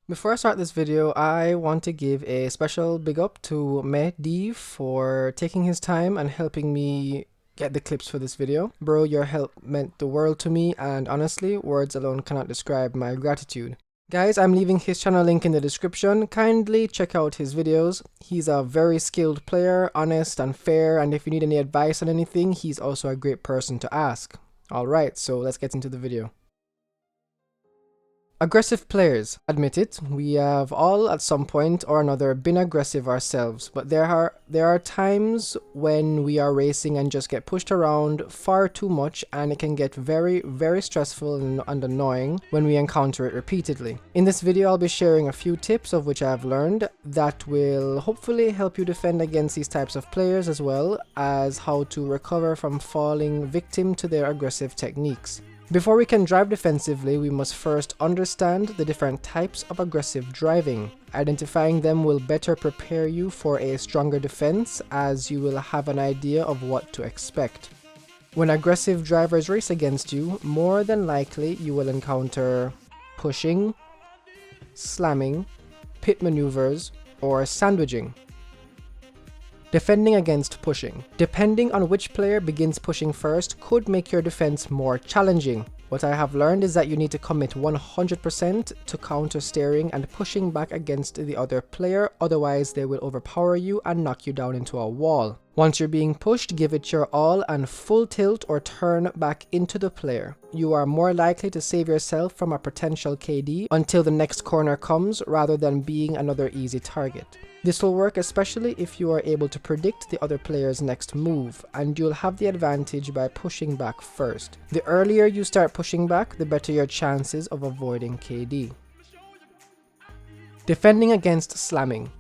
Before I start this video, I want to give a special big up to Mehdi for taking his time and helping me get the clips for this video. Bro, your help meant the world to me, and honestly, words alone cannot describe my gratitude. Guys, I'm leaving his channel link in the description. Kindly check out his videos. He's a very skilled player, honest and fair, and if you need any advice on anything, he's also a great person to ask. Alright, so let's get into the video. Aggressive players. Admit it, we have all at some point or another been aggressive ourselves, but there are times when we are racing and just get pushed around far too much, and it can get very stressful and annoying when we encounter it repeatedly. In this video I'll be sharing a few tips of which I have learned that will hopefully help you defend against these types of players, as well as how to recover from falling victim to their aggressive techniques. Before we can drive defensively, we must first understand the different types of aggressive driving. Identifying them will better prepare you for a stronger defense, as you will have an idea of what to expect. When aggressive drivers race against you, more than likely you will encounter pushing, slamming, pit maneuvers, or sandwiching. Defending against pushing. Depending on which player begins pushing first could make your defense more challenging. What I have learned is that you need to commit 100% to counter steering and pushing back against the other player, otherwise they will overpower you and knock you down into a wall. Once you're being pushed, give it your all and full tilt or turn back into the player. You are more likely to save yourself from a potential KD until the next corner comes, rather than being another easy target. This will work especially if you are able to predict the other player's next move, and you'll have the advantage by pushing back first. The earlier you start pushing back, the better your chances of avoiding KD. Defending against slamming.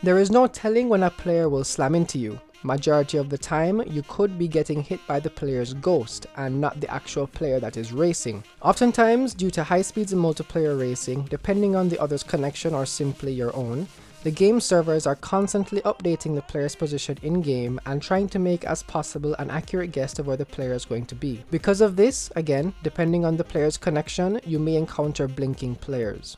There is no telling when a player will slam into you. Majority of the time, you could be getting hit by the player's ghost and not the actual player that is racing. Oftentimes, due to high speeds in multiplayer racing, depending on the other's connection or simply your own, the game servers are constantly updating the player's position in-game and trying to make as possible an accurate guess of where the player is going to be. Because of this, again, depending on the player's connection, you may encounter blinking players.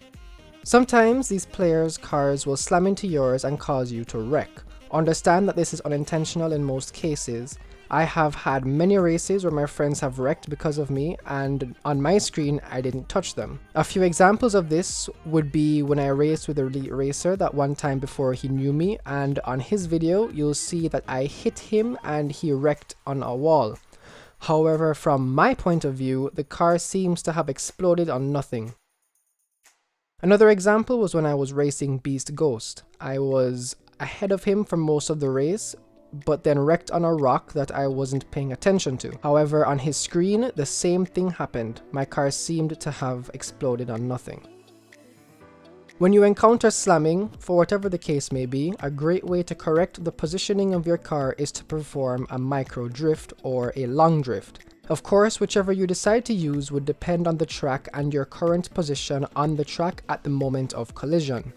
Sometimes these players' cars will slam into yours and cause you to wreck. Understand that this is unintentional in most cases. I have had many races where my friends have wrecked because of me, and on my screen I didn't touch them. A few examples of this would be when I raced with EliteRacer that one time before he knew me, and on his video you'll see that I hit him and he wrecked on a wall. However, from my point of view, the car seems to have exploded on nothing. Another example was when I was racing Beast Ghost. I was ahead of him for most of the race, but then wrecked on a rock that I wasn't paying attention to. However, on his screen, the same thing happened. My car seemed to have exploded on nothing. When you encounter slamming, for whatever the case may be, a great way to correct the positioning of your car is to perform a micro drift or a long drift. Of course, whichever you decide to use would depend on the track and your current position on the track at the moment of collision.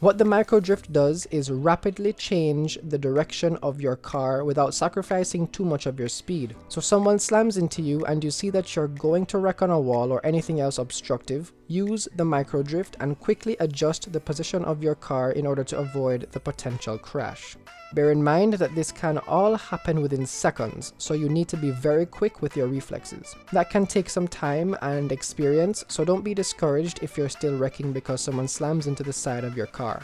What the micro drift does is rapidly change the direction of your car without sacrificing too much of your speed. So someone slams into you and you see that you're going to wreck on a wall or anything else obstructive, use the micro drift and quickly adjust the position of your car in order to avoid the potential crash. Bear in mind that this can all happen within seconds, so you need to be very quick with your reflexes. That can take some time and experience, so don't be discouraged if you're still wrecking because someone slams into the side of your car.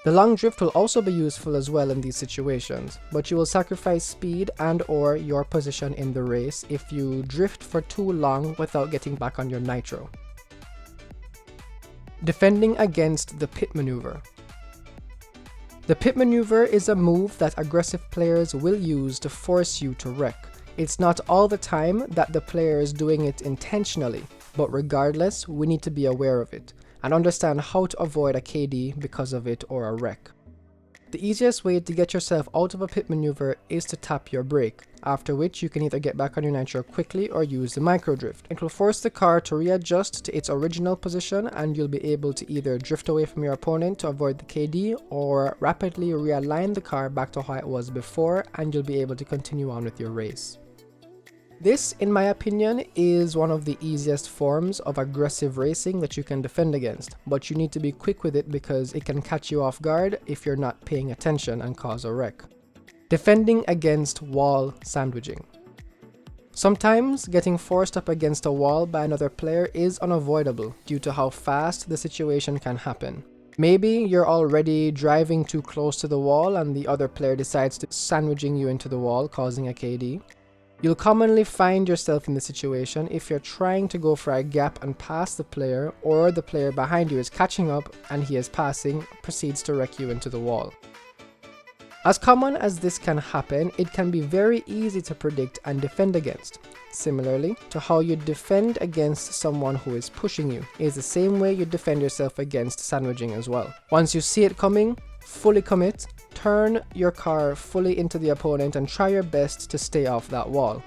The long drift will also be useful as well in these situations, but you will sacrifice speed and or your position in the race if you drift for too long without getting back on your nitro. Defending against the pit maneuver. The pit maneuver is a move that aggressive players will use to force you to wreck. It's not all the time that the player is doing it intentionally, but regardless, we need to be aware of it and understand how to avoid a KD because of it or a wreck. The easiest way to get yourself out of a pit maneuver is to tap your brake, after which you can either get back on your nitro quickly or use the micro drift. It will force the car to readjust to its original position and you'll be able to either drift away from your opponent to avoid the KD or rapidly realign the car back to how it was before, and you'll be able to continue on with your race. This, in my opinion, is one of the easiest forms of aggressive racing that you can defend against, but you need to be quick with it because it can catch you off guard if you're not paying attention and cause a wreck. Defending against wall sandwiching. Sometimes getting forced up against a wall by another player is unavoidable due to how fast the situation can happen. Maybe you're already driving too close to the wall and the other player decides to sandwiching you into the wall, causing a KD. You'll commonly find yourself in this situation if you're trying to go for a gap and pass the player, or the player behind you is catching up and he is passing, proceeds to wreck you into the wall. As common as this can happen, it can be very easy to predict and defend against. Similarly to how you defend against someone who is pushing you, is the same way you defend yourself against sandwiching as well. Once you see it coming, fully commit, turn your car fully into the opponent and try your best to stay off that wall.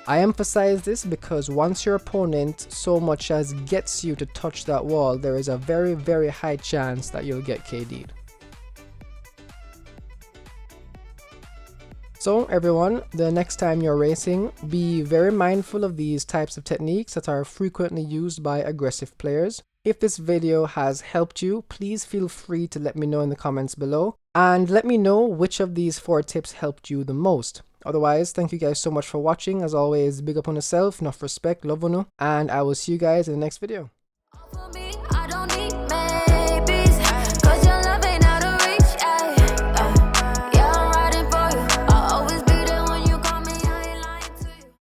I emphasize this because once your opponent so much as gets you to touch that wall, there is a very high chance that you'll get KD'd. So everyone, the next time you're racing, be very mindful of these types of techniques that are frequently used by aggressive players. If this video has helped you, please feel free to let me know in the comments below, and let me know which of these 4 tips helped you the most. Otherwise, thank you guys so much for watching. As always, big up on yourself, enough respect, love on you, and I will see you guys in the next video.